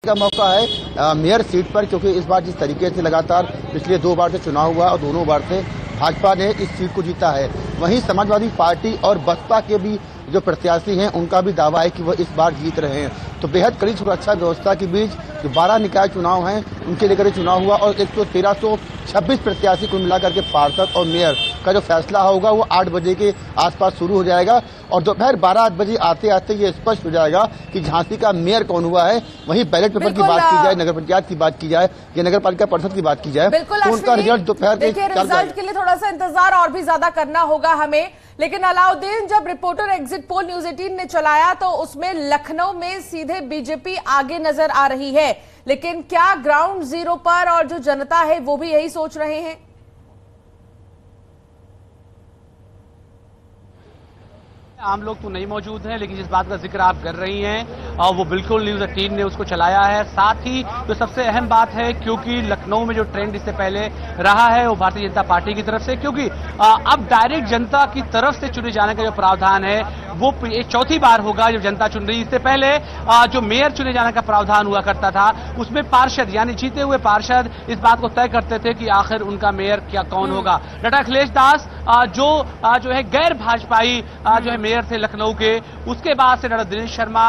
का मौका है मेयर सीट पर, क्योंकि इस बार जिस तरीके से लगातार पिछले 2 बार से चुनाव हुआ और दोनों बार से भाजपा ने इस सीट को जीता है। वहीं समाजवादी पार्टी और बसपा के भी जो प्रत्याशी हैं उनका भी दावा है कि वह इस बार जीत रहे हैं। तो बेहद कड़ी सुरक्षा व्यवस्था के बीच जो 12 निकाय चुनाव हैं उनके लेकर चुनाव हुआ और 11326 प्रत्याशी को मिलाकर के पार्षद और मेयर का जो फैसला होगा वो 8 बजे के आसपास शुरू हो जाएगा और दोपहर 12 बजे आते आते ये स्पष्ट हो जाएगा कि झांसी का मेयर कौन हुआ है। वहीं बैलेट पेपर की बात की जाए, नगर पंचायत की बात की जाए या नगर पालिका परिषद की बात की जाए तो उनका रिजल्ट दोपहर रिजल्ट के लिए थोड़ा सा इंतजार और भी ज्यादा करना होगा हमें। लेकिन अलाउद्दीन, जब रिपोर्टर एग्जिट पोल न्यूज 18 ने चलाया तो उसमें लखनऊ में सीधे बीजेपी आगे नजर आ रही है, लेकिन क्या ग्राउंड जीरो पर और जो जनता है वो भी यही सोच रहे हैं? आम लोग तो नहीं मौजूद हैं, लेकिन जिस बात का जिक्र आप कर रही हैं और वो बिल्कुल न्यूज 18 ने उसको चलाया है। साथ ही जो सबसे अहम बात है, क्योंकि लखनऊ में जो ट्रेंड इससे पहले रहा है वो भारतीय जनता पार्टी की तरफ से, क्योंकि अब डायरेक्ट जनता की तरफ से चुने जाने का जो प्रावधान है वो एक चौथी बार होगा जब जनता चुन रही। इससे पहले जो मेयर चुने जाने का प्रावधान हुआ करता था उसमें पार्षद यानी जीते हुए पार्षद इस बात को तय करते थे कि आखिर उनका मेयर क्या कौन होगा। डॉक्टर अखिलेश दास जो है गैर भाजपाई जो है मेयर थे लखनऊ के, उसके बाद से डॉक्टर दिनेश शर्मा,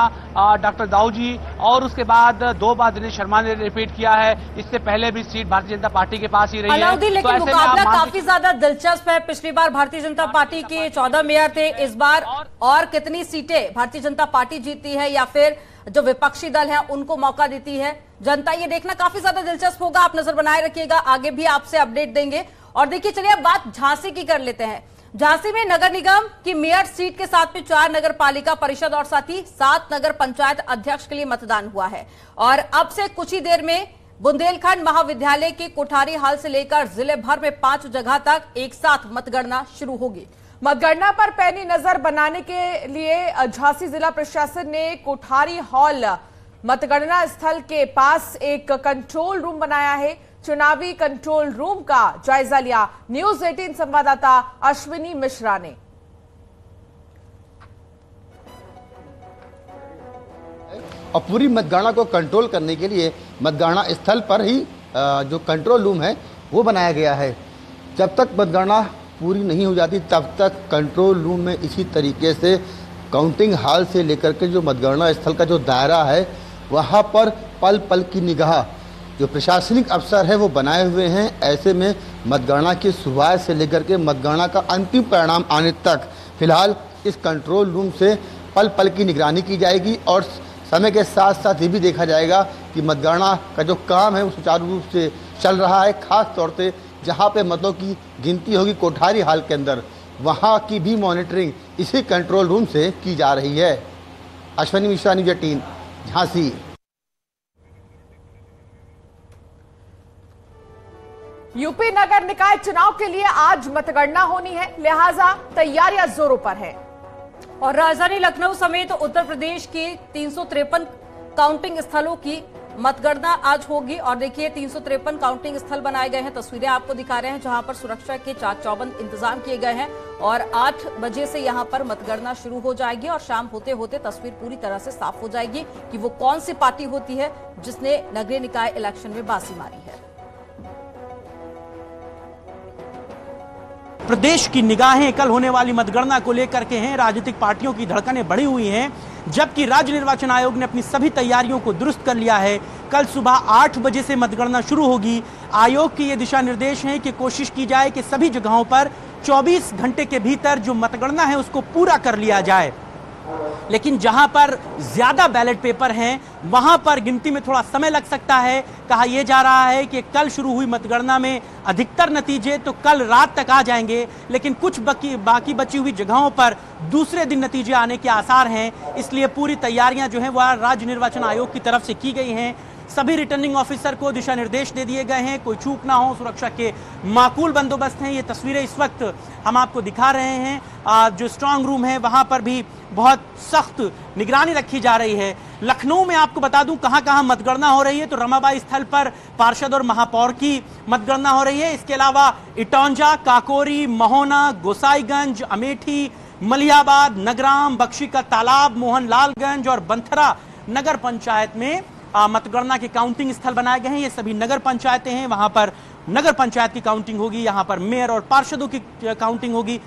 डॉक्टर दाऊ जी और उसके बाद 2 बार दिनेश शर्मा ने रिपीट किया है। इससे पहले भी सीट भारतीय जनता पार्टी के पास ही रही है। लेकिन मुकाबला काफी ज्यादा दिलचस्प है। पिछली बार भारतीय जनता पार्टी के 14 मेयर थे, इस बार और कितनी सीटें भारतीय जनता पार्टी जीतती है या फिर जो विपक्षी दल है उनको मौका देती है जनता, ये देखना काफी ज्यादा दिलचस्प होगा। आप नजर बनाए रखिएगा, आगे भी आपसे अपडेट देंगे। और देखिए, चलिए अब बात झांसी की कर लेते हैं। झांसी में नगर निगम की मेयर सीट के साथ में 4 नगर पालिका परिषद और साथ ही 7 नगर पंचायत अध्यक्ष के लिए मतदान हुआ है और अब से कुछ ही देर में बुंदेलखंड महाविद्यालय के कोठारी हाल से लेकर जिले भर में 5 जगह तक एक साथ मतगणना शुरू होगी। मतगणना पर पैनी नजर बनाने के लिए झांसी जिला प्रशासन ने कोठारी हॉल मतगणना स्थल के पास एक कंट्रोल रूम बनाया है। चुनावी कंट्रोल रूम का जायजा लिया न्यूज 18 संवाददाता अश्विनी मिश्रा ने। और पूरी मतगणना को कंट्रोल करने के लिए मतगणना स्थल पर ही जो कंट्रोल रूम है वो बनाया गया है। जब तक मतगणना पूरी नहीं हो जाती तब तक कंट्रोल रूम में इसी तरीके से काउंटिंग हॉल से लेकर के जो मतगणना स्थल का जो दायरा है वहाँ पर पल पल की निगाह जो प्रशासनिक अफसर है वो बनाए हुए हैं। ऐसे में मतगणना की शुरुआत से लेकर के मतगणना का अंतिम परिणाम आने तक फिलहाल इस कंट्रोल रूम से पल पल की निगरानी की जाएगी और समय के साथ साथ ये भी देखा जाएगा कि मतगणना का जो काम है वो सुचारू रूप से चल रहा है। खास तौर से जहाँ पे मतों की गिनती होगी कोठारी हाल के अंदर, वहाँ की भी मॉनिटरिंग इसी कंट्रोल रूम से की जा रही है। अश्विनी मिश्रा, न्यूज 18 झांसी। यूपी नगर निकाय चुनाव के लिए आज मतगणना होनी है, लिहाजा तैयारियां जोरों पर है और राजधानी लखनऊ समेत उत्तर प्रदेश के 353 काउंटिंग स्थलों की मतगणना आज होगी। और देखिए, 353 काउंटिंग स्थल बनाए गए हैं, तस्वीरें आपको दिखा रहे हैं जहां पर सुरक्षा के चाक चौबंद इंतजाम किए गए हैं और 8 बजे से यहां पर मतगणना शुरू हो जाएगी और शाम होते होते तस्वीर पूरी तरह से साफ हो जाएगी कि वो कौन सी पार्टी होती है जिसने नगरीय निकाय इलेक्शन में बाजी मारी है। प्रदेश की निगाहें कल होने वाली मतगणना को लेकर के हैं। राजनीतिक पार्टियों की धड़कनें बढ़ी हुई हैं, जबकि राज्य निर्वाचन आयोग ने अपनी सभी तैयारियों को दुरुस्त कर लिया है। कल सुबह 8 बजे से मतगणना शुरू होगी। आयोग के ये दिशा निर्देश हैं कि कोशिश की जाए कि सभी जगहों पर 24 घंटे के भीतर जो मतगणना है उसको पूरा कर लिया जाए। लेकिन जहां पर ज्यादा बैलेट पेपर हैं वहां पर गिनती में थोड़ा समय लग सकता है। कहा यह जा रहा है कि कल शुरू हुई मतगणना में अधिकतर नतीजे तो कल रात तक आ जाएंगे, लेकिन कुछ बाकी बची हुई जगहों पर दूसरे दिन नतीजे आने के आसार हैं। इसलिए पूरी तैयारियां जो हैं वह राज्य निर्वाचन आयोग की तरफ से की गई हैं। सभी रिटर्निंग ऑफिसर को दिशा निर्देश दे दिए गए हैं, कोई चूक ना हो, सुरक्षा के माकूल बंदोबस्त हैं। ये तस्वीरें इस वक्त हम आपको दिखा रहे हैं। जो स्ट्रांग रूम है वहां पर भी बहुत सख्त निगरानी रखी जा रही है। लखनऊ में आपको बता दूं कहां कहां मतगणना हो रही है, तो रमाबाई स्थल पर पार्षद और महापौर की मतगणना हो रही है। इसके अलावा इटौंजा, काकोरी, महोना, गोसाईगंज, अमेठी, मलियाबाद, नगराम, बख्शी का तालाब, मोहनलालगंज और बंथरा नगर पंचायत में मतगणना के काउंटिंग स्थल बनाए गए हैं। ये सभी नगर पंचायतें हैं, वहां पर नगर पंचायत की काउंटिंग होगी, यहां पर मेयर और पार्षदों की काउंटिंग होगी।